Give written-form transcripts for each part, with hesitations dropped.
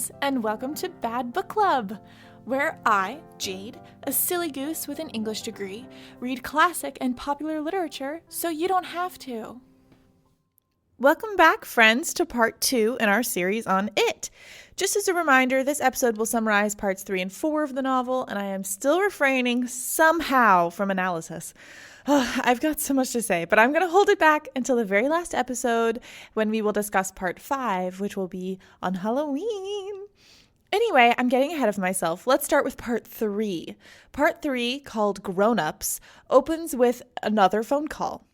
friends, and welcome to Bad Book Club, where I, Jade, a silly goose with an English degree, read classic and popular literature so you don't have to. Welcome back, friends, to part 2 in our series on It. Just as a reminder, this episode will summarize parts 3 and 4 of the novel, and I am still refraining somehow from analysis. I've got so much to say, but I'm going to hold it back until the very last episode when we will discuss part 5, which will be on Halloween. Anyway, I'm getting ahead of myself. Let's start with part 3. Part 3, called Grown Ups, opens with another phone call.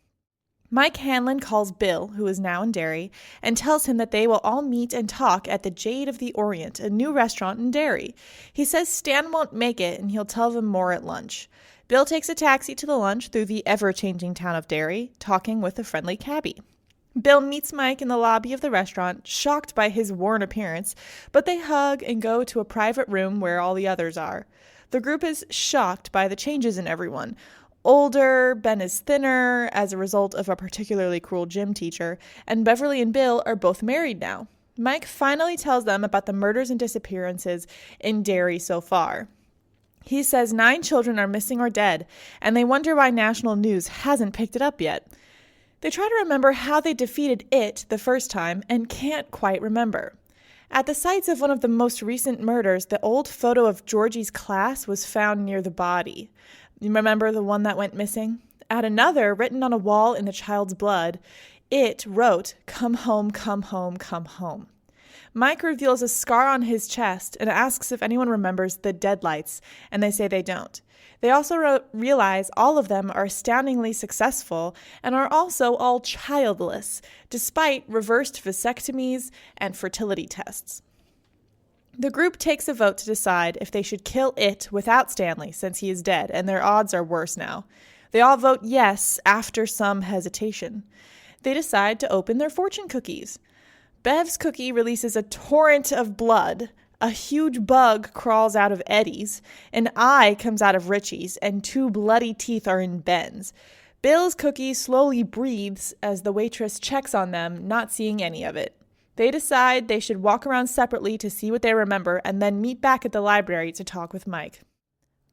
Mike Hanlon calls Bill, who is now in Derry, and tells him that they will all meet and talk at the Jade of the Orient, a new restaurant in Derry. He says Stan won't make it, and he'll tell them more at lunch. Bill takes a taxi to the lunch through the ever-changing town of Derry, talking with a friendly cabbie. Bill meets Mike in the lobby of the restaurant, shocked by his worn appearance, but they hug and go to a private room where all the others are. The group is shocked by the changes in everyone. Older, Ben is thinner as a result of a particularly cruel gym teacher, and Beverly and Bill are both married now. Mike finally tells them about the murders and disappearances in Derry so far. He says 9 children are missing or dead, and they wonder why national news hasn't picked it up yet. They try to remember how they defeated it the first time and can't quite remember. At the sites of one of the most recent murders, the old photo of Georgie's class was found near the body. You remember the one that went missing? At another, written on a wall in the child's blood, it wrote, "Come home, come home, come home." Mike reveals a scar on his chest and asks if anyone remembers the deadlights, and they say they don't. They also realize all of them are astoundingly successful and are also all childless, despite reversed vasectomies and fertility tests. The group takes a vote to decide if they should kill it without Stanley, since he is dead, and their odds are worse now. They all vote yes after some hesitation. They decide to open their fortune cookies. Bev's cookie releases a torrent of blood, a huge bug crawls out of Eddie's, an eye comes out of Richie's, and 2 bloody teeth are in Ben's. Bill's cookie slowly breathes as the waitress checks on them, not seeing any of it. They decide they should walk around separately to see what they remember and then meet back at the library to talk with Mike.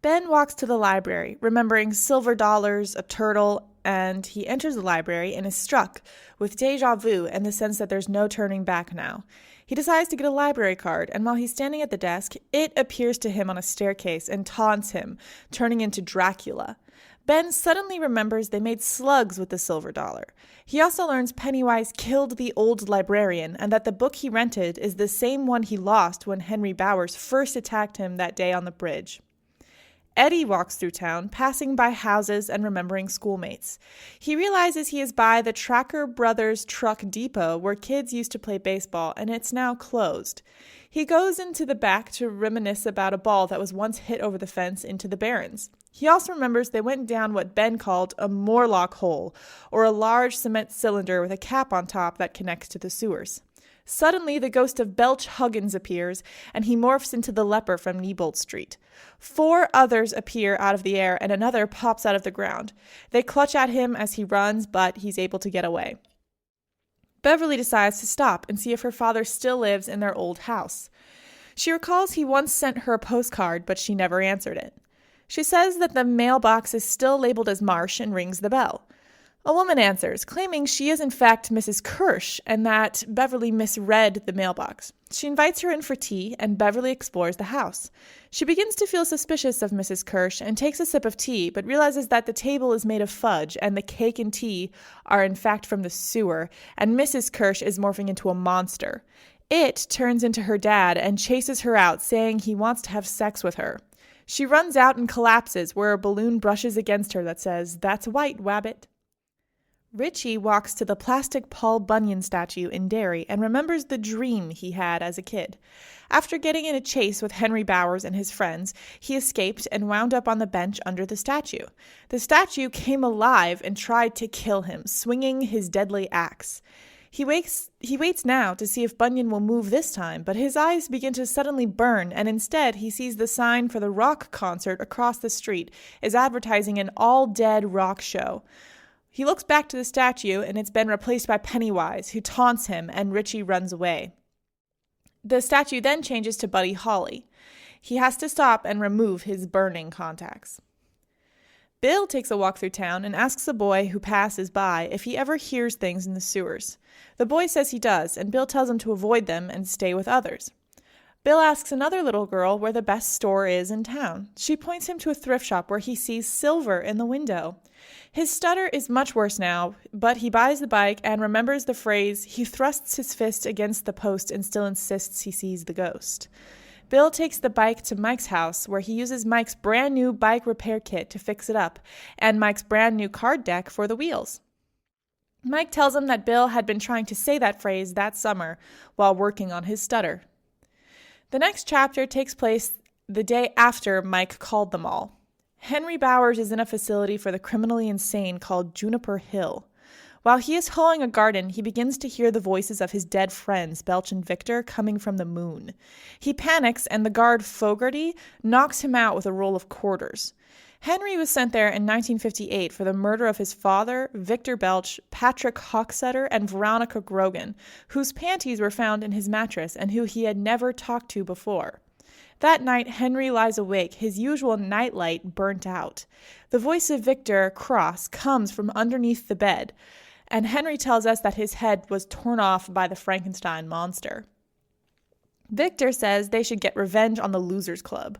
Ben walks to the library, remembering silver dollars, a turtle, and he enters the library and is struck with déjà vu and the sense that there's no turning back now. He decides to get a library card, and while he's standing at the desk, it appears to him on a staircase and taunts him, turning into Dracula. Ben suddenly remembers they made slugs with the silver dollar. He also learns Pennywise killed the old librarian and that the book he rented is the same one he lost when Henry Bowers first attacked him that day on the bridge. Eddie walks through town, passing by houses and remembering schoolmates. He realizes he is by the Tracker Brothers Truck Depot where kids used to play baseball, and it's now closed. He goes into the back to reminisce about a ball that was once hit over the fence into the Barrens. He also remembers they went down what Ben called a Morlock hole, or a large cement cylinder with a cap on top that connects to the sewers. Suddenly, the ghost of Belch Huggins appears, and he morphs into the leper from Neibolt Street. 4 others appear out of the air, and another pops out of the ground. They clutch at him as he runs, but he's able to get away. Beverly decides to stop and see if her father still lives in their old house. She recalls he once sent her a postcard, but she never answered it. She says that the mailbox is still labeled as Marsh and rings the bell. A woman answers, claiming she is in fact Mrs. Kirsch and that Beverly misread the mailbox. She invites her in for tea, and Beverly explores the house. She begins to feel suspicious of Mrs. Kirsch and takes a sip of tea, but realizes that the table is made of fudge and the cake and tea are in fact from the sewer, and Mrs. Kirsch is morphing into a monster. It turns into her dad and chases her out, saying he wants to have sex with her. She runs out and collapses, where a balloon brushes against her that says, "That's white, wabbit." Richie walks to the plastic Paul Bunyan statue in Derry and remembers the dream he had as a kid. After getting in a chase with Henry Bowers and his friends, he escaped and wound up on the bench under the statue. The statue came alive and tried to kill him, swinging his deadly axe. He waits now to see if Bunyan will move this time, but his eyes begin to suddenly burn, and instead he sees the sign for the rock concert across the street is advertising an all-dead rock show. He looks back to the statue, and it's been replaced by Pennywise, who taunts him, and Richie runs away. The statue then changes to Buddy Holly. He has to stop and remove his burning contacts. Bill takes a walk through town and asks a boy who passes by if he ever hears things in the sewers. The boy says he does, and Bill tells him to avoid them and stay with others. Bill asks another little girl where the best store is in town. She points him to a thrift shop where he sees silver in the window. His stutter is much worse now, but he buys the bike and remembers the phrase, he thrusts his fist against the post and still insists he sees the ghost. Bill takes the bike to Mike's house, where he uses Mike's brand new bike repair kit to fix it up, and Mike's brand new card deck for the wheels. Mike tells him that Bill had been trying to say that phrase that summer while working on his stutter. The next chapter takes place the day after Mike called them all. Henry Bowers is in a facility for the criminally insane called Juniper Hill. While he is hoeing a garden, he begins to hear the voices of his dead friends, Belch and Victor, coming from the moon. He panics, and the guard Fogarty knocks him out with a roll of quarters. Henry was sent there in 1958 for the murder of his father, Victor Belch, Patrick Hocksetter, and Veronica Grogan, whose panties were found in his mattress and who he had never talked to before. That night, Henry lies awake, his usual nightlight burnt out. The voice of Victor Cross comes from underneath the bed, and Henry tells us that his head was torn off by the Frankenstein monster. Victor says they should get revenge on the Losers Club.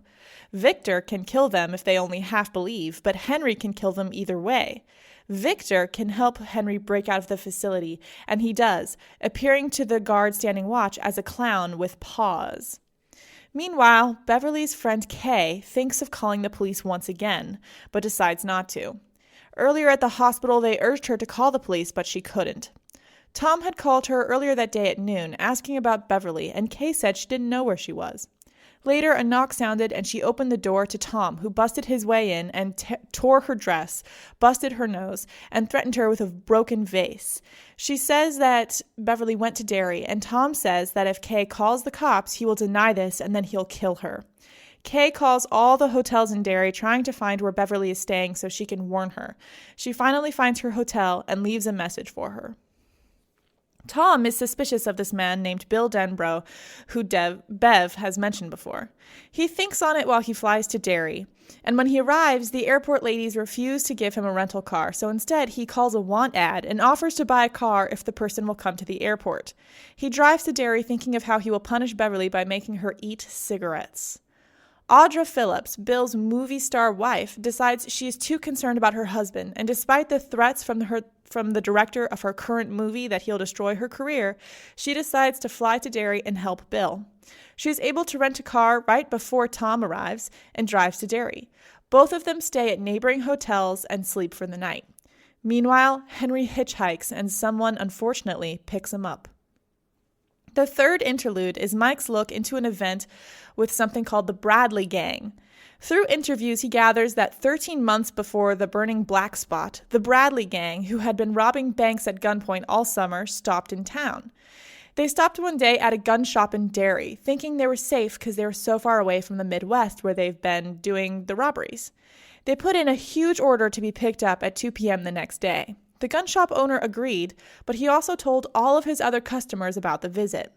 Victor can kill them if they only half believe, but Henry can kill them either way. Victor can help Henry break out of the facility, and he does, appearing to the guard standing watch as a clown with paws. Meanwhile, Beverly's friend Kay thinks of calling the police once again, but decides not to. Earlier at the hospital, they urged her to call the police, but she couldn't. Tom had called her earlier that day at noon, asking about Beverly, and Kay said she didn't know where she was. Later, a knock sounded, and she opened the door to Tom, who busted his way in and tore her dress, busted her nose, and threatened her with a broken vase. She says that Beverly went to Derry, and Tom says that if Kay calls the cops, he will deny this, and then he'll kill her. Kay calls all the hotels in Derry, trying to find where Beverly is staying so she can warn her. She finally finds her hotel and leaves a message for her. Tom is suspicious of this man named Bill Denbrough, who Bev has mentioned before. He thinks on it while he flies to Derry, and when he arrives, the airport ladies refuse to give him a rental car, so instead he calls a want ad and offers to buy a car if the person will come to the airport. He drives to Derry thinking of how he will punish Beverly by making her eat cigarettes. Audra Phillips, Bill's movie star wife, decides she is too concerned about her husband, and despite the threats from the director of her current movie that he'll destroy her career, she decides to fly to Derry and help Bill. She is able to rent a car right before Tom arrives and drives to Derry. Both of them stay at neighboring hotels and sleep for the night. Meanwhile, Henry hitchhikes, and someone unfortunately picks him up. The third interlude is Mike's look into an event with something called the Bradley Gang. Through interviews, he gathers that 13 months before the burning black spot, the Bradley Gang, who had been robbing banks at gunpoint all summer, stopped in town. They stopped one day at a gun shop in Derry, thinking they were safe because they were so far away from the Midwest where they've been doing the robberies. They put in a huge order to be picked up at 2 p.m. the next day. The gun shop owner agreed, but he also told all of his other customers about the visit.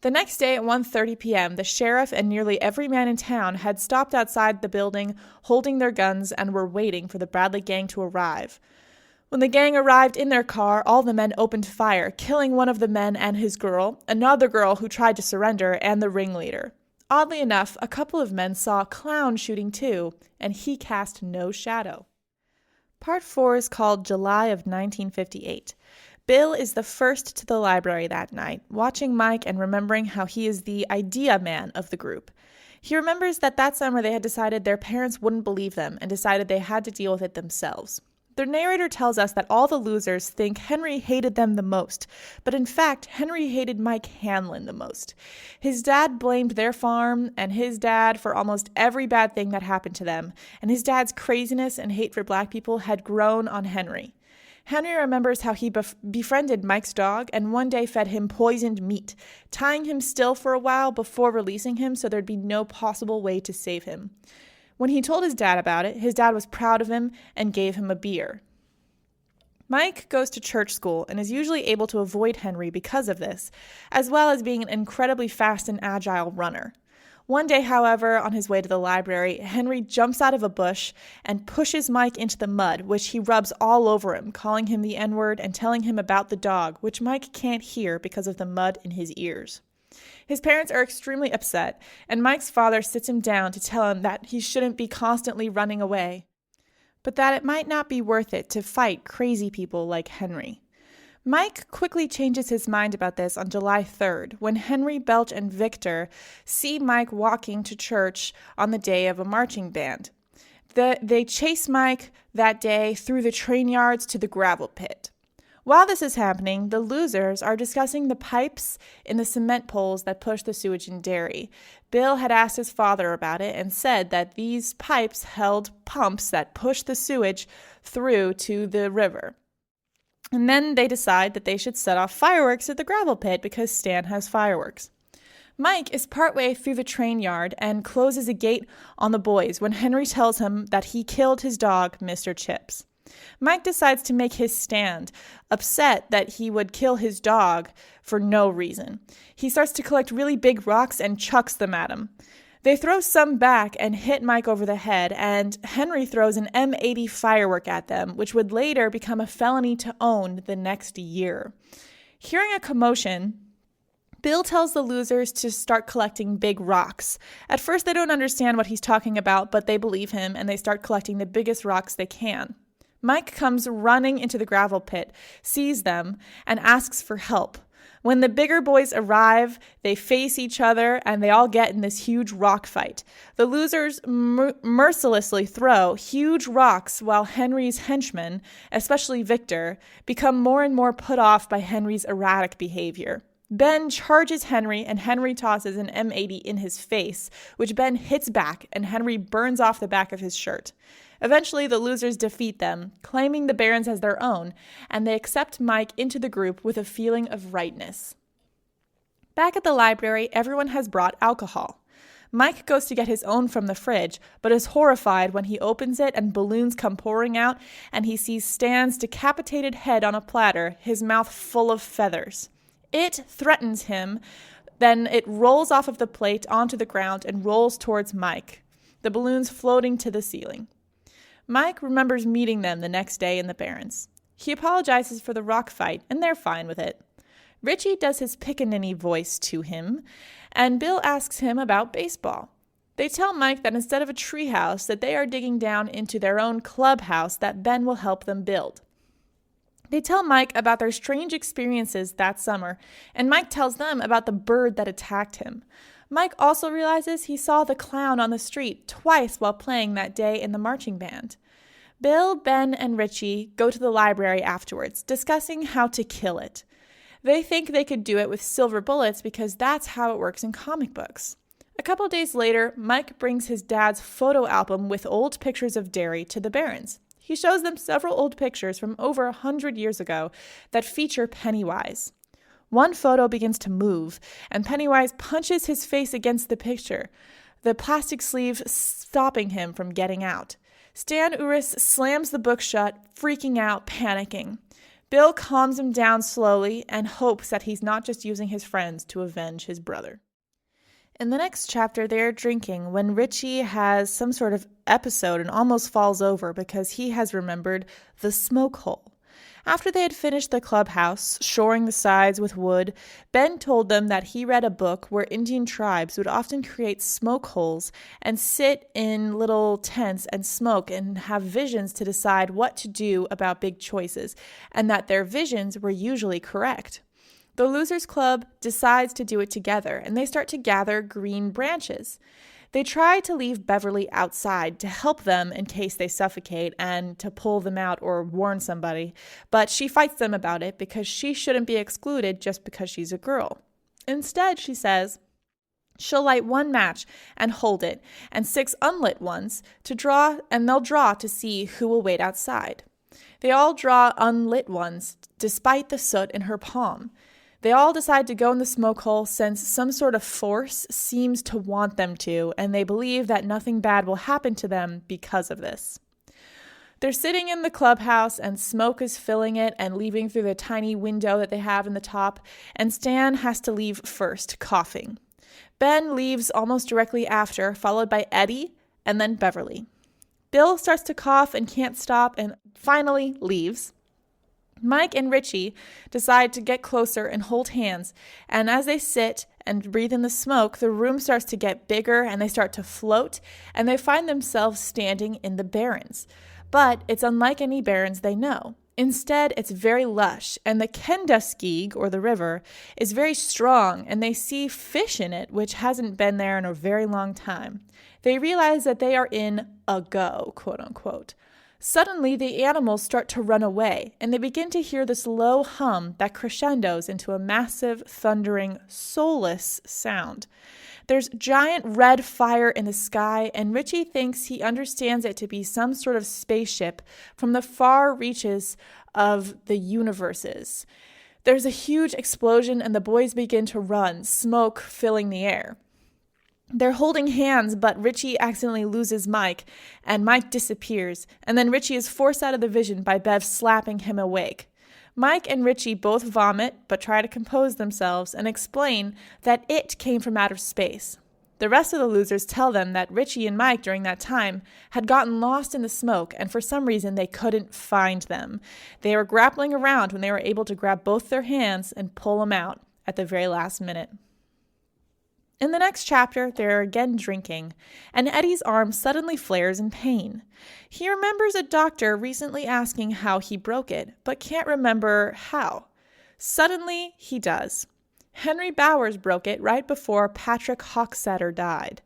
The next day at 1:30 p.m., the sheriff and nearly every man in town had stopped outside the building, holding their guns, and were waiting for the Bradley Gang to arrive. When the gang arrived in their car, all the men opened fire, killing one of the men and his girl, another girl who tried to surrender, and the ringleader. Oddly enough, a couple of men saw a clown shooting too, and he cast no shadow. Part 4 is called July of 1958. Bill is the first to the library that night, watching Mike and remembering how he is the idea man of the group. He remembers that summer they had decided their parents wouldn't believe them and decided they had to deal with it themselves. The narrator tells us that all the losers think Henry hated them the most, but in fact, Henry hated Mike Hanlon the most. His dad blamed their farm and his dad for almost every bad thing that happened to them, and his dad's craziness and hate for black people had grown on Henry. Henry remembers how he befriended Mike's dog and one day fed him poisoned meat, tying him still for a while before releasing him so there'd be no possible way to save him. When he told his dad about it, his dad was proud of him and gave him a beer. Mike goes to church school and is usually able to avoid Henry because of this, as well as being an incredibly fast and agile runner. One day, however, on his way to the library, Henry jumps out of a bush and pushes Mike into the mud, which he rubs all over him, calling him the N-word and telling him about the dog, which Mike can't hear because of the mud in his ears. His parents are extremely upset, and Mike's father sits him down to tell him that he shouldn't be constantly running away, but that it might not be worth it to fight crazy people like Henry. Mike quickly changes his mind about this on July 3rd, when Henry, Belch, and Victor see Mike walking to church on the day of a marching band. They chase Mike that day through the train yards to the gravel pit. While this is happening, the losers are discussing the pipes in the cement poles that push the sewage and dairy. Bill had asked his father about it and said that these pipes held pumps that push the sewage through to the river. And then they decide that they should set off fireworks at the gravel pit because Stan has fireworks. Mike is partway through the train yard and closes a gate on the boys when Henry tells him that he killed his dog, Mr. Chips. Mike decides to make his stand, upset that he would kill his dog for no reason. He starts to collect really big rocks and chucks them at him. They throw some back and hit Mike over the head, and Henry throws an M80 firework at them, which would later become a felony to own the next year. Hearing a commotion, Bill tells the losers to start collecting big rocks. At first, they don't understand what he's talking about, but they believe him, and they start collecting the biggest rocks they can. Mike comes running into the gravel pit, sees them, and asks for help. When the bigger boys arrive, they face each other and they all get in this huge rock fight. The losers mercilessly throw huge rocks while Henry's henchmen, especially Victor, become more and more put off by Henry's erratic behavior. Ben charges Henry and Henry tosses an M80 in his face, which Ben hits back and Henry burns off the back of his shirt. Eventually, the losers defeat them, claiming the Barons as their own, and they accept Mike into the group with a feeling of rightness. Back at the library, everyone has brought alcohol. Mike goes to get his own from the fridge, but is horrified when he opens it and balloons come pouring out, and he sees Stan's decapitated head on a platter, his mouth full of feathers. It threatens him, then it rolls off of the plate onto the ground and rolls towards Mike, the balloons floating to the ceiling. Mike remembers meeting them the next day in the Barrens. He apologizes for the rock fight, and they're fine with it. Richie does his pickaninny voice to him, and Bill asks him about baseball. They tell Mike that instead of a treehouse, that they are digging down into their own clubhouse that Ben will help them build. They tell Mike about their strange experiences that summer, and Mike tells them about the bird that attacked him. Mike also realizes he saw the clown on the street twice while playing that day in the marching band. Bill, Ben, and Richie go to the library afterwards, discussing how to kill it. They think they could do it with silver bullets because that's how it works in comic books. A couple days later, Mike brings his dad's photo album with old pictures of Derry to the Barons. He shows them several old pictures from over 100 years ago that feature Pennywise. One photo begins to move, and Pennywise punches his face against the picture, the plastic sleeve stopping him from getting out. Stan Uris slams the book shut, freaking out, panicking. Bill calms him down slowly and hopes that he's not just using his friends to avenge his brother. In the next chapter, they are drinking when Richie has some sort of episode and almost falls over because he has remembered the smoke hole. After they had finished the clubhouse, shoring the sides with wood, Ben told them that he read a book where Indian tribes would often create smoke holes and sit in little tents and smoke and have visions to decide what to do about big choices, and that their visions were usually correct. The Losers Club decides to do it together, and they start to gather green branches. They try to leave Beverly outside to help them in case they suffocate and to pull them out or warn somebody, but she fights them about it because she shouldn't be excluded just because she's a girl. Instead, she says she'll light one match and hold it, and 6 unlit ones to draw, and they'll draw to see who will wait outside. They all draw unlit ones despite the soot in her palm. They all decide to go in the smoke hole since some sort of force seems to want them to, and they believe that nothing bad will happen to them because of this. They're sitting in the clubhouse and smoke is filling it and leaving through the tiny window that they have in the top, and Stan has to leave first, coughing. Ben leaves almost directly after, followed by Eddie and then Beverly. Bill starts to cough and can't stop and finally leaves. Mike and Richie decide to get closer and hold hands, and as they sit and breathe in the smoke, the room starts to get bigger and they start to float, and they find themselves standing in the barrens. But it's unlike any barrens they know. Instead, it's very lush, and the Kenduskeag, or the river, is very strong, and they see fish in it, which hasn't been there in a very long time. They realize that they are in a go, quote unquote. Suddenly, the animals start to run away, and they begin to hear this low hum that crescendos into a massive, thundering, soulless sound. There's giant red fire in the sky, and Richie thinks he understands it to be some sort of spaceship from the far reaches of the universes. There's a huge explosion, and the boys begin to run, smoke filling the air. They're holding hands, but Richie accidentally loses Mike, and Mike disappears, and then Richie is forced out of the vision by Bev slapping him awake. Mike and Richie both vomit, but try to compose themselves and explain that it came from outer space. The rest of the losers tell them that Richie and Mike during that time had gotten lost in the smoke, and for some reason they couldn't find them. They were grappling around when they were able to grab both their hands and pull them out at the very last minute. In the next chapter, they're again drinking, and Eddie's arm suddenly flares in pain. He remembers a doctor recently asking how he broke it, but can't remember how. Suddenly, he does. Henry Bowers broke it right before Patrick Hocksetter died.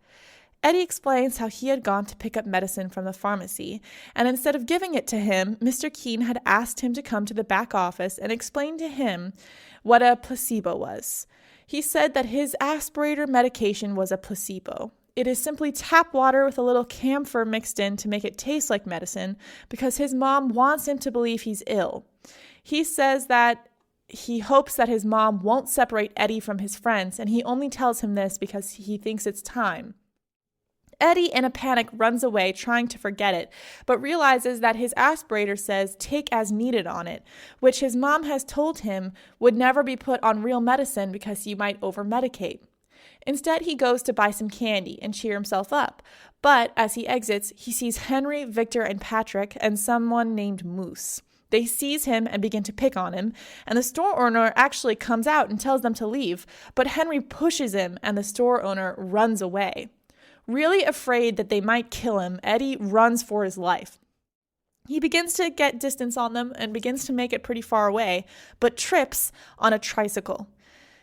Eddie explains how he had gone to pick up medicine from the pharmacy, and instead of giving it to him, Mr. Keene had asked him to come to the back office and explain to him what a placebo was. He said that his aspirator medication was a placebo. It is simply tap water with a little camphor mixed in to make it taste like medicine because his mom wants him to believe he's ill. He says that he hopes that his mom won't separate Eddie from his friends, and he only tells him this because he thinks it's time. Eddie, in a panic, runs away, trying to forget it, but realizes that his aspirator says take as needed on it, which his mom has told him would never be put on real medicine because you might over-medicate. Instead, he goes to buy some candy and cheer himself up, but as he exits, he sees Henry, Victor, and Patrick, and someone named Moose. They seize him and begin to pick on him, and the store owner actually comes out and tells them to leave, but Henry pushes him, and the store owner runs away. Really afraid that they might kill him, Eddie runs for his life. He begins to get distance on them and begins to make it pretty far away, but trips on a tricycle.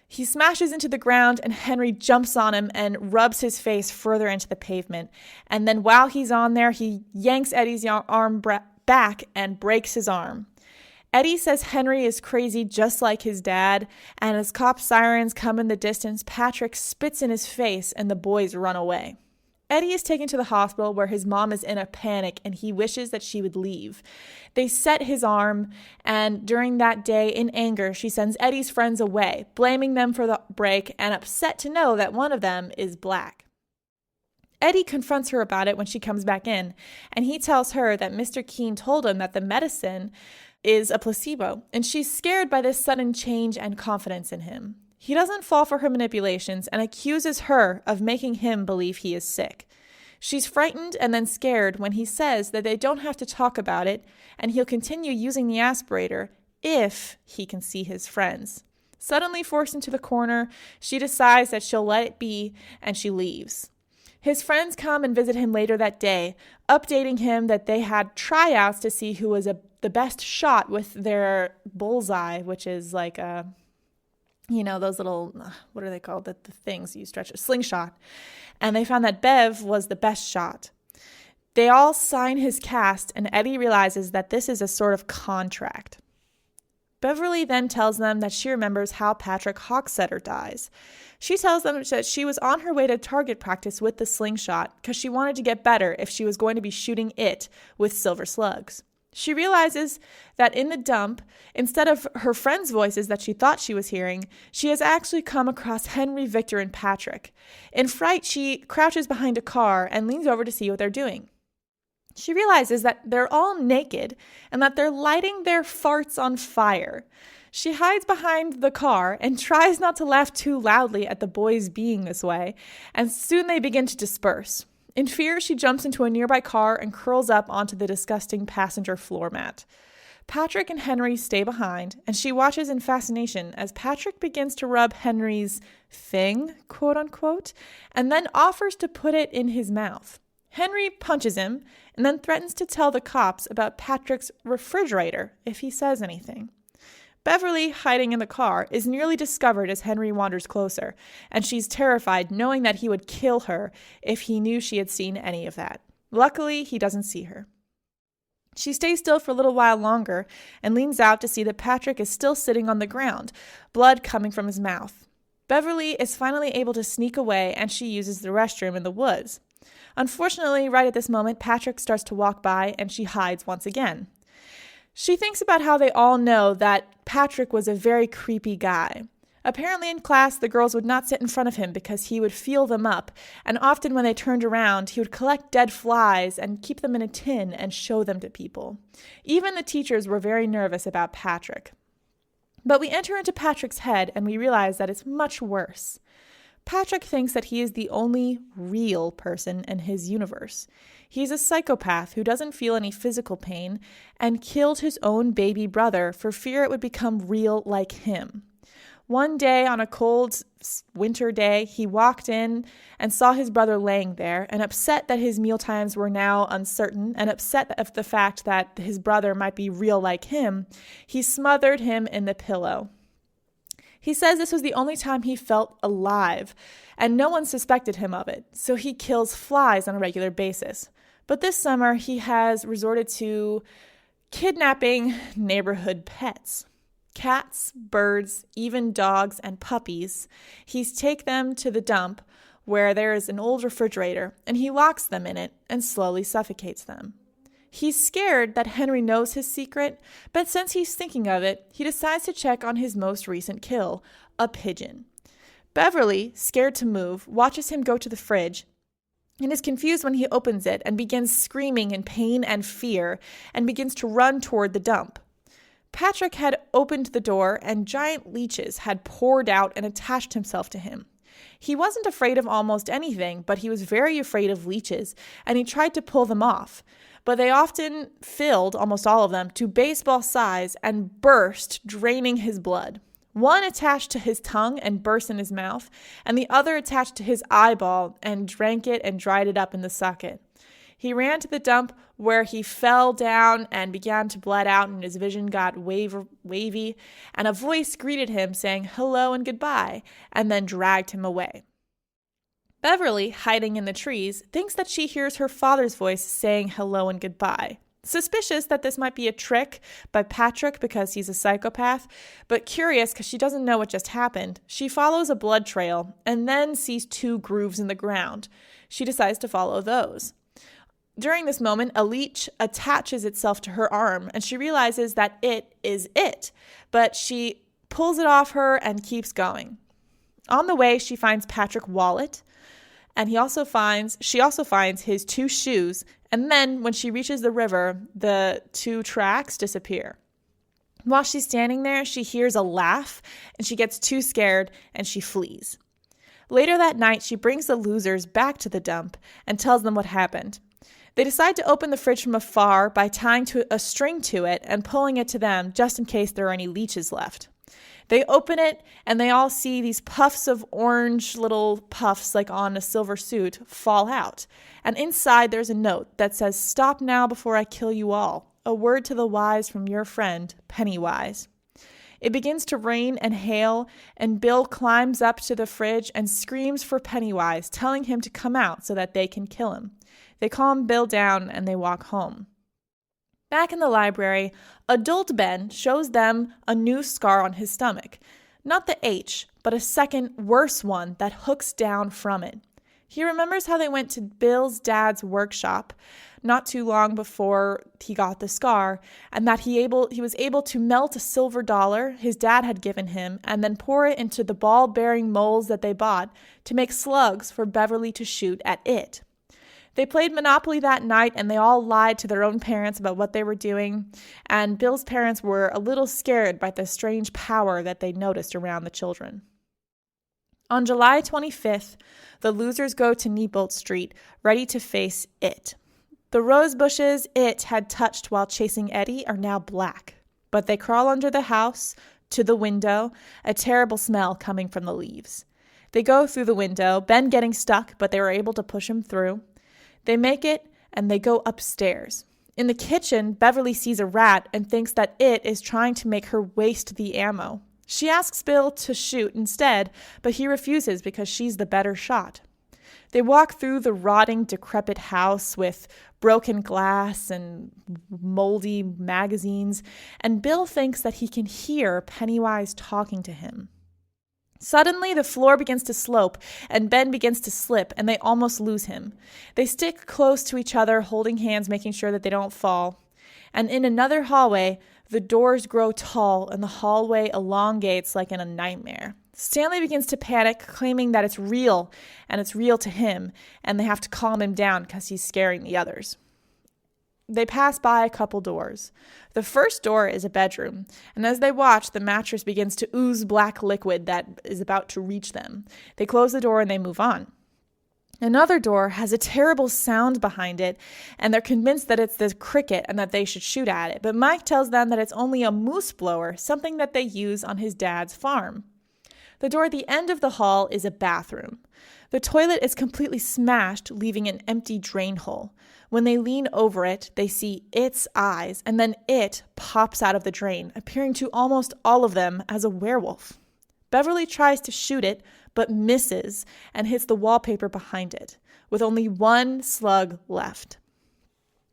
He smashes into the ground, and Henry jumps on him and rubs his face further into the pavement. And then while he's on there, he yanks Eddie's arm back and breaks his arm. Eddie says Henry is crazy just like his dad, and as cop sirens come in the distance, Patrick spits in his face and the boys run away. Eddie is taken to the hospital where his mom is in a panic and he wishes that she would leave. They set his arm, and during that day, in anger, she sends Eddie's friends away, blaming them for the break and upset to know that one of them is black. Eddie confronts her about it when she comes back in, and he tells her that Mr. Keene told him that the medicine is a placebo, and she's scared by this sudden change and confidence in him. He doesn't fall for her manipulations and accuses her of making him believe he is sick. She's frightened and then scared when he says that they don't have to talk about it and he'll continue using the aspirator if he can see his friends. Suddenly forced into the corner, she decides that she'll let it be and she leaves. His friends come and visit him later that day, updating him that they had tryouts to see who was the best shot with their bullseye, which is like those little, what are they called? The things you stretch, a slingshot. And they found that Bev was the best shot. They all sign his cast, and Eddie realizes that this is a sort of contract. Beverly then tells them that she remembers how Patrick Hocksetter dies. She tells them that she was on her way to target practice with the slingshot because she wanted to get better if she was going to be shooting it with silver slugs. She realizes that in the dump, instead of her friends' voices that she thought she was hearing, she has actually come across Henry, Victor, and Patrick. In fright, she crouches behind a car and leans over to see what they're doing. She realizes that they're all naked and that they're lighting their farts on fire. She hides behind the car and tries not to laugh too loudly at the boys being this way, and soon they begin to disperse. In fear, she jumps into a nearby car and curls up onto the disgusting passenger floor mat. Patrick and Henry stay behind, and she watches in fascination as Patrick begins to rub Henry's thing, quote unquote, and then offers to put it in his mouth. Henry punches him and then threatens to tell the cops about Patrick's refrigerator if he says anything. Beverly, hiding in the car, is nearly discovered as Henry wanders closer, and she's terrified knowing that he would kill her if he knew she had seen any of that. Luckily, he doesn't see her. She stays still for a little while longer and leans out to see that Patrick is still sitting on the ground, blood coming from his mouth. Beverly is finally able to sneak away, and she uses the restroom in the woods. Unfortunately, right at this moment, Patrick starts to walk by, and she hides once again. She thinks about how they all know that Patrick was a very creepy guy. Apparently in class, the girls would not sit in front of him because he would feel them up, and often when they turned around, he would collect dead flies and keep them in a tin and show them to people. Even the teachers were very nervous about Patrick. But we enter into Patrick's head and we realize that it's much worse. Patrick thinks that he is the only real person in his universe. He's a psychopath who doesn't feel any physical pain and killed his own baby brother for fear it would become real like him. One day on a cold winter day, he walked in and saw his brother laying there, and upset that his mealtimes were now uncertain and upset of the fact that his brother might be real like him, he smothered him in the pillow. He says this was the only time he felt alive, and no one suspected him of it, so he kills flies on a regular basis. But this summer, he has resorted to kidnapping neighborhood pets. Cats, birds, even dogs and puppies. He's take them to the dump where there is an old refrigerator, and he locks them in it and slowly suffocates them. He's scared that Henry knows his secret, but since he's thinking of it, he decides to check on his most recent kill, a pigeon. Beverly, scared to move, watches him go to the fridge and is confused when he opens it and begins screaming in pain and fear and begins to run toward the dump. Patrick had opened the door and giant leeches had poured out and attached himself to him. He wasn't afraid of almost anything, but he was very afraid of leeches, and he tried to pull them off. But they often filled, almost all of them, to baseball size and burst, draining his blood. One attached to his tongue and burst in his mouth, and the other attached to his eyeball and drank it and dried it up in the socket. He ran to the dump where he fell down and began to bled out, and his vision got wavy, and a voice greeted him saying hello and goodbye, and then dragged him away. Beverly, hiding in the trees, thinks that she hears her father's voice saying hello and goodbye. Suspicious that this might be a trick by Patrick because he's a psychopath, but curious because she doesn't know what just happened, she follows a blood trail and then sees 2 grooves in the ground. She decides to follow those. During this moment, a leech attaches itself to her arm, and she realizes that it is it, but she pulls it off her and keeps going. On the way, she finds Patrick's wallet, and she also finds his 2 shoes, and then when she reaches the river, the 2 tracks disappear. While she's standing there, she hears a laugh, and she gets too scared, and she flees. Later that night, she brings the losers back to the dump and tells them what happened. They decide to open the fridge from afar by tying a string to it and pulling it to them just in case there are any leeches left. They open it and they all see these puffs of orange, little puffs like on a silver suit, fall out. And inside there's a note that says, "Stop now before I kill you all. A word to the wise from your friend, Pennywise." It begins to rain and hail, and Bill climbs up to the fridge and screams for Pennywise, telling him to come out so that they can kill him. They calm Bill down and they walk home. Back in the library, adult Ben shows them a new scar on his stomach. Not the H, but a second, worse one that hooks down from it. He remembers how they went to Bill's dad's workshop not too long before he got the scar, and that he was able to melt a silver dollar his dad had given him and then pour it into the ball-bearing molds that they bought to make slugs for Beverly to shoot at it. They played Monopoly that night, and they all lied to their own parents about what they were doing, and Bill's parents were a little scared by the strange power that they noticed around the children. On July 25th, the losers go to Neibolt Street, ready to face it. The rose bushes it had touched while chasing Eddie are now black, but they crawl under the house, to the window, a terrible smell coming from the leaves. They go through the window, Ben getting stuck, but they were able to push him through. They make it, and they go upstairs. In the kitchen, Beverly sees a rat and thinks that it is trying to make her waste the ammo. She asks Bill to shoot instead, but he refuses because she's the better shot. They walk through the rotting, decrepit house with broken glass and moldy magazines, and Bill thinks that he can hear Pennywise talking to him. Suddenly, the floor begins to slope, and Ben begins to slip, and they almost lose him. They stick close to each other, holding hands, making sure that they don't fall. And in another hallway, the doors grow tall, and the hallway elongates like in a nightmare. Stanley begins to panic, claiming that it's real, and it's real to him, and they have to calm him down because he's scaring the others. They pass by a couple doors. The first door is a bedroom, and as they watch, the mattress begins to ooze black liquid that is about to reach them. They close the door and they move on. Another door has a terrible sound behind it, and they're convinced that it's the cricket and that they should shoot at it. But Mike tells them that it's only a moose blower, something that they use on his dad's farm. The door at the end of the hall is a bathroom. The toilet is completely smashed, leaving an empty drain hole. When they lean over it, they see its eyes, and then it pops out of the drain, appearing to almost all of them as a werewolf. Beverly tries to shoot it, but misses and hits the wallpaper behind it, with only one slug left.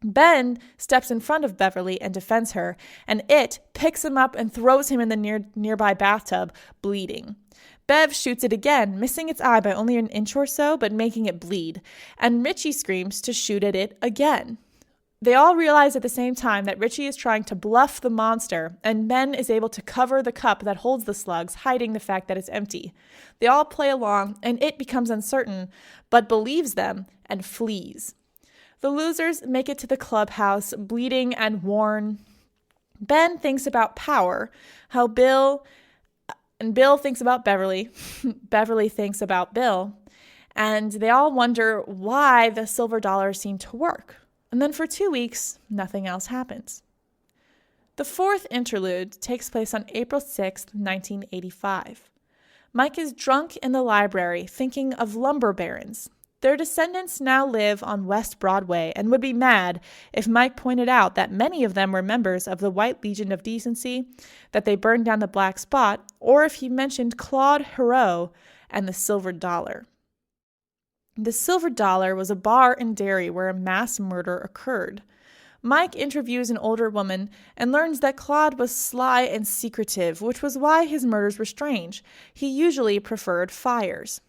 Ben steps in front of Beverly and defends her, and it picks him up and throws him in the nearby bathtub, bleeding. Bev shoots it again, missing its eye by only an inch or so, but making it bleed, and Richie screams to shoot at it again. They all realize at the same time that Richie is trying to bluff the monster, and Ben is able to cover the cup that holds the slugs, hiding the fact that it's empty. They all play along, and it becomes uncertain, but believes them and flees. The losers make it to the clubhouse, bleeding and worn. Ben thinks about power, how Bill thinks about Beverly. Beverly thinks about Bill. And they all wonder why the silver dollars seem to work. And then for 2 weeks, nothing else happens. The fourth interlude takes place on April 6th, 1985. Mike is drunk in the library, thinking of lumber barons. Their descendants now live on West Broadway and would be mad if Mike pointed out that many of them were members of the White Legion of Decency, that they burned down the Black Spot, or if he mentioned Claude Hero and the Silver Dollar. The Silver Dollar was a bar and dairy where a mass murder occurred. Mike interviews an older woman and learns that Claude was sly and secretive, which was why his murders were strange. He usually preferred fires.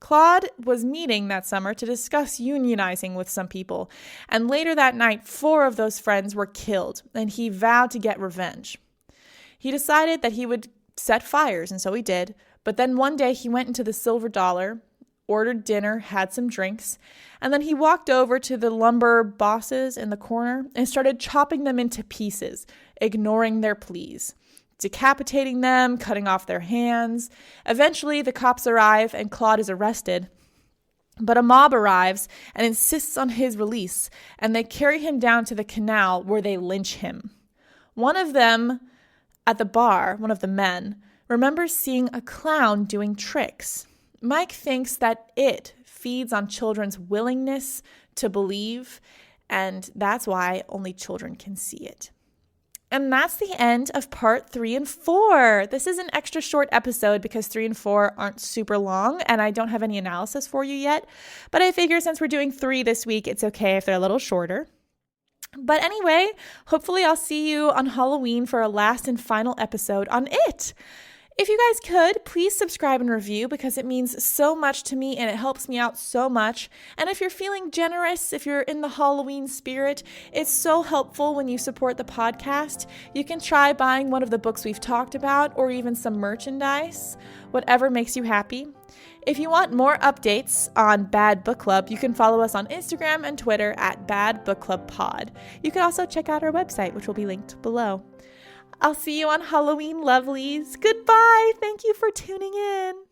Claude was meeting that summer to discuss unionizing with some people, and later that night, 4 of those friends were killed, and he vowed to get revenge. He decided that he would set fires, and so he did, but then one day he went into the Silver Dollar, ordered dinner, had some drinks, and then he walked over to the lumber bosses in the corner and started chopping them into pieces, ignoring their pleas. Decapitating them, cutting off their hands. Eventually, the cops arrive and Claude is arrested. But a mob arrives and insists on his release, and they carry him down to the canal where they lynch him. One of them at the bar, one of the men, remembers seeing a clown doing tricks. Mike thinks that it feeds on children's willingness to believe, and that's why only children can see it. And that's the end of part 3 and 4. This is an extra short episode because 3 and 4 aren't super long and I don't have any analysis for you yet. But I figure since we're doing 3 this week, it's okay if they're a little shorter. But anyway, hopefully I'll see you on Halloween for a last and final episode on it. If you guys could, please subscribe and review because it means so much to me and it helps me out so much. And if you're feeling generous, if you're in the Halloween spirit, it's so helpful when you support the podcast. You can try buying one of the books we've talked about or even some merchandise, whatever makes you happy. If you want more updates on Bad Book Club, you can follow us on Instagram and Twitter at Bad Book Club Pod. You can also check out our website, which will be linked below. I'll see you on Halloween, lovelies. Goodbye. Thank you for tuning in.